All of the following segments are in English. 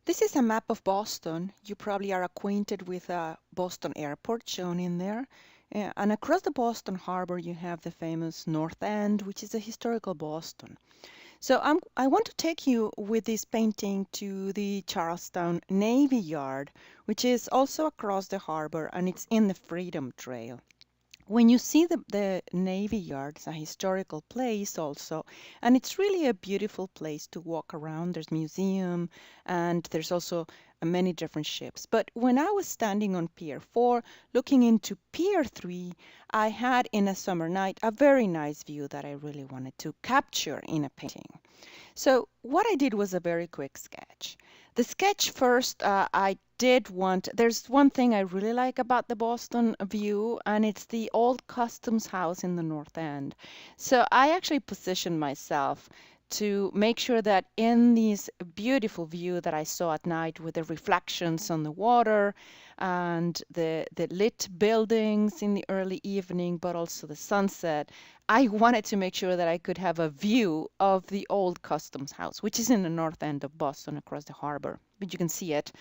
This is a map of Boston. You probably are acquainted with Boston Airport shown in there. And across the Boston Harbor, you have the famous North End, which is a historical Boston. So I want to take you with this painting to the Charlestown Navy Yard, which is also across the harbor, and it's in the Freedom Trail. When you see the Navy Yard, it's a historical place also, and it's really a beautiful place to walk around. There's museum, and there's also many different ships. But when I was standing on Pier 4, looking into Pier 3, I had in a summer night a very nice view that I really wanted to capture in a painting. So what I did was a very quick sketch. The sketch first, there's one thing I really like about the Boston view, and it's the old customs house in the North End. So I actually positioned myself to make sure that in this beautiful view that I saw at night with the reflections on the water and the lit buildings in the early evening, but also the sunset, I wanted to make sure that I could have a view of the old customs house, which is in the north end of Boston across the harbor. But you can see it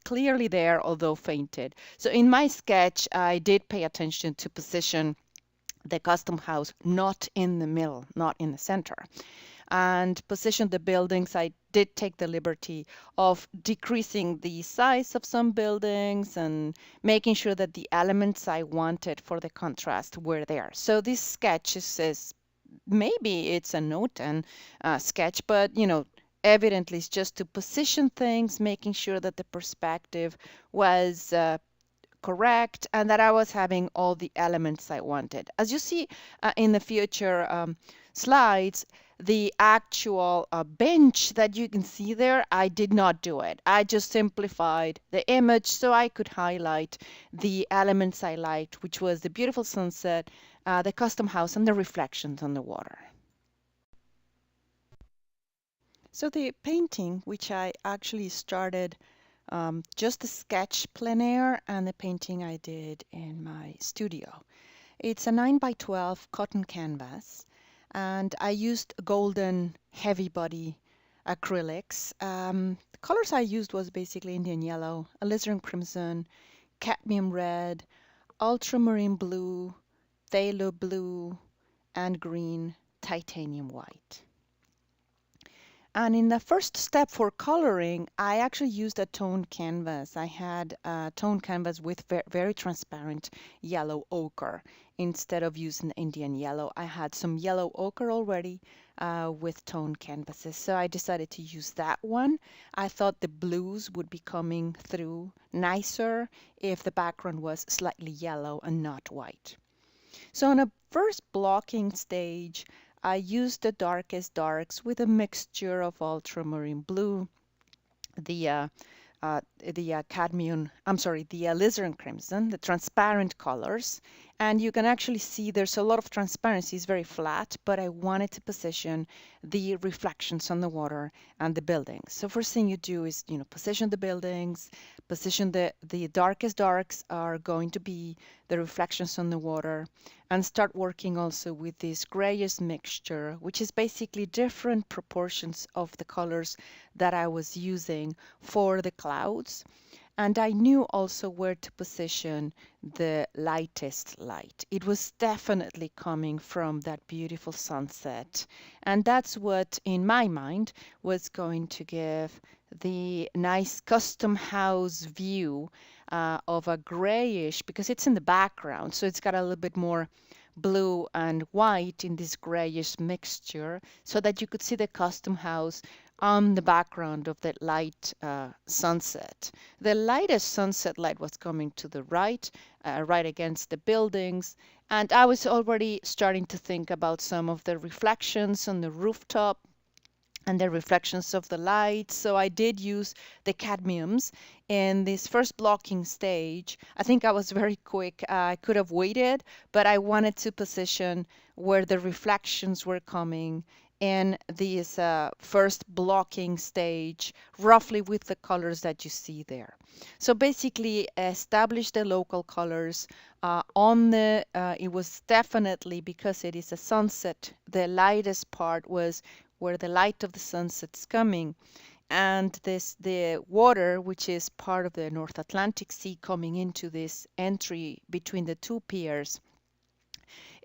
clearly there, although fainted. So in my sketch, I did pay attention to position the custom house not in the middle, not in the center. And position the buildings, I did take the liberty of decreasing the size of some buildings and making sure that the elements I wanted for the contrast were there. So this sketch is maybe it's a note and sketch, but evidently it's just to position things, making sure that the perspective was correct and that I was having all the elements I wanted. As you see in the future slides, the actual bench that you can see there, I did not do it. I just simplified the image so I could highlight the elements I liked, which was the beautiful sunset, the custom house, and the reflections on the water. So the painting, which I actually started just a sketch plein air, and the painting I did in my studio. It's a 9x12 cotton canvas, and I used golden heavy body acrylics. The colors I used was basically Indian yellow, Alizarin Crimson, Cadmium Red, Ultramarine Blue, Pthalo Blue, and green titanium white. And in the first step for coloring, I actually used a toned canvas. I had a toned canvas with very transparent yellow ochre. Instead of using Indian yellow, I had some yellow ochre already with toned canvases. So I decided to use that one. I thought the blues would be coming through nicer if the background was slightly yellow and not white. So on a first blocking stage, I used the darkest darks with a mixture of ultramarine blue, the alizarin crimson, the transparent colors. And you can actually see there's a lot of transparency. It's very flat, but I wanted to position the reflections on the water and the buildings. So first thing you do is, position the buildings, position the darkest darks are going to be the reflections on the water, and start working also with this grayish mixture, which is basically different proportions of the colors that I was using for the clouds. And I knew also where to position the lightest light. It was definitely coming from that beautiful sunset. And that's what, in my mind, was going to give the nice custom house view of a grayish, because it's in the background, so it's got a little bit more blue and white in this grayish mixture, so that you could see the custom house on the background of that light sunset. The lightest sunset light was coming to the right, right against the buildings, and I was already starting to think about some of the reflections on the rooftop and the reflections of the lights. So I did use the cadmiums in this first blocking stage. I think I was very quick. I could have waited, but I wanted to position where the reflections were coming in this first blocking stage, roughly with the colors that you see there. So basically establish the local colors it was definitely, because it is a sunset, the lightest part was where the light of the sunset's coming. and the water, which is part of the North Atlantic Sea coming into this entry between the two piers,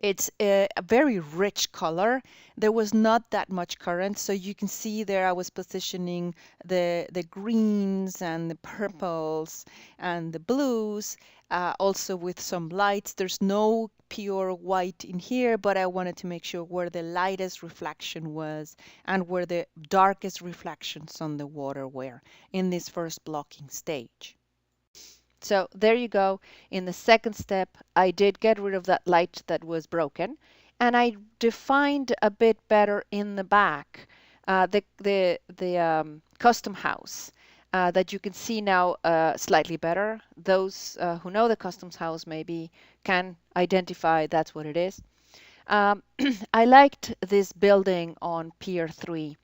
it's a very rich color. There was not that much current, so you can see there I was positioning the greens and the purples and the blues, also with some lights. There's no pure white in here, but I wanted to make sure where the lightest reflection was and where the darkest reflections on the water were in this first blocking stage. So there you go. In the second step, I did get rid of that light that was broken, and I defined a bit better in the back the custom house that you can see now slightly better. Those who know the customs house maybe can identify that's what it is. I liked this building on Pier 3.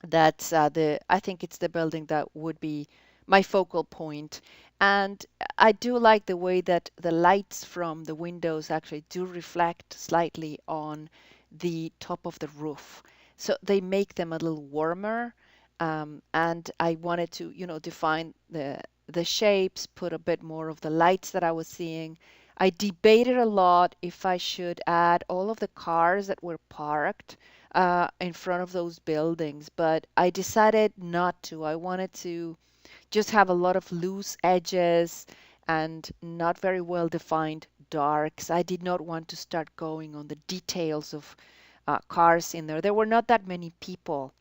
That's I think it's the building that would be my focal point. And I do like the way that the lights from the windows actually do reflect slightly on the top of the roof. So they make them a little warmer. And I wanted to, define the shapes, put a bit more of the lights that I was seeing. I debated a lot if I should add all of the cars that were parked in front of those buildings, but I decided not to. I wanted to just have a lot of loose edges and not very well defined darks. I did not want to start going on the details of cars in there. There were not that many people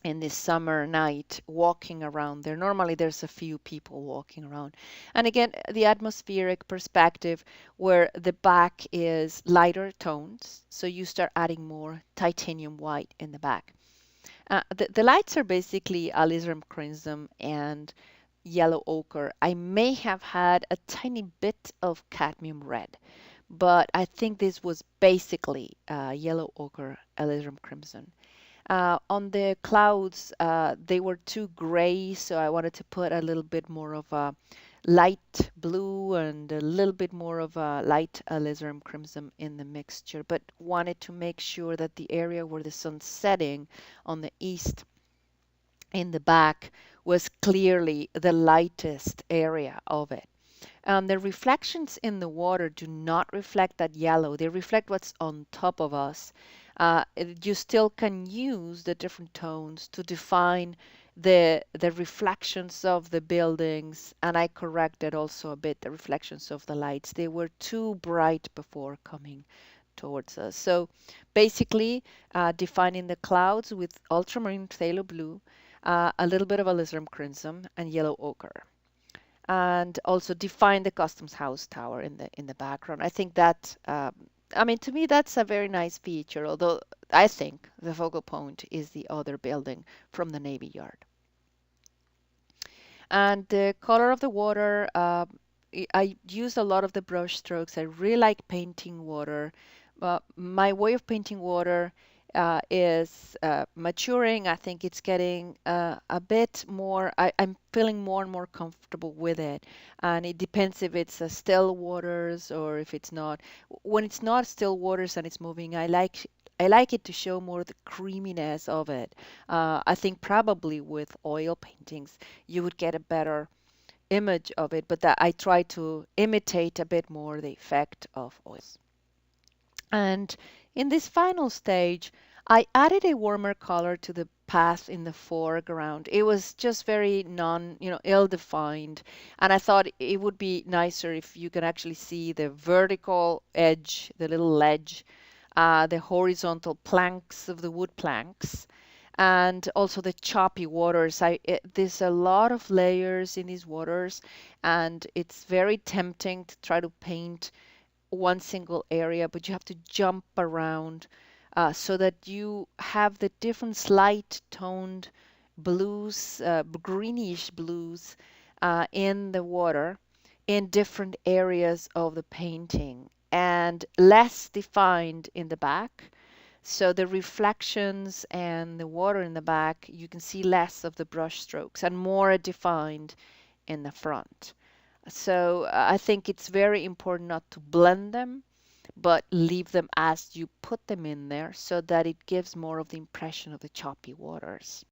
in this summer night walking around there. Normally there's a few people walking around. And again, the atmospheric perspective where the back is lighter tones. So you start adding more titanium white in the back. The lights are basically alizarin crimson and yellow ochre. I may have had a tiny bit of cadmium red, but I think this was basically yellow ochre, alizarin crimson. On the clouds, they were too gray, so I wanted to put a little bit more of a light blue and a little bit more of a light alizarin crimson in the mixture, but wanted to make sure that the area where the sun's setting on the east in the back was clearly the lightest area of it. The reflections in the water do not reflect that yellow. They reflect what's on top of us. You still can use the different tones to define the reflections of the buildings, and I corrected also a bit the reflections of the lights. They were too bright before coming towards us. So basically defining the clouds with ultramarine phthalo blue, a little bit of alizarin crimson and yellow ochre, and also define the customs house tower in the background. I think that I mean, to me, that's a very nice feature, although I think the focal point is the other building from the Navy Yard. And the color of the water, I use a lot of the brush strokes. I really like painting water. My way of painting water is maturing. I think it's getting a bit more, I'm feeling more and more comfortable with it. And it depends if it's still waters or if it's not. When it's not still waters and it's moving, I like it to show more the creaminess of it. I think probably with oil paintings, you would get a better image of it, but that I try to imitate a bit more the effect of oils. And in this final stage, I added a warmer color to the path in the foreground. It was just very ill-defined. And I thought it would be nicer if you can actually see the vertical edge, the little ledge, the horizontal planks of the wood planks, and also the choppy waters. There's a lot of layers in these waters, and it's very tempting to try to paint one single area, but you have to jump around so that you have the different slight toned blues, greenish blues in the water in different areas of the painting and less defined in the back. So the reflections and the water in the back, you can see less of the brush strokes and more defined in the front. So I think it's very important not to blend them, but leave them as you put them in there so that it gives more of the impression of the choppy waters.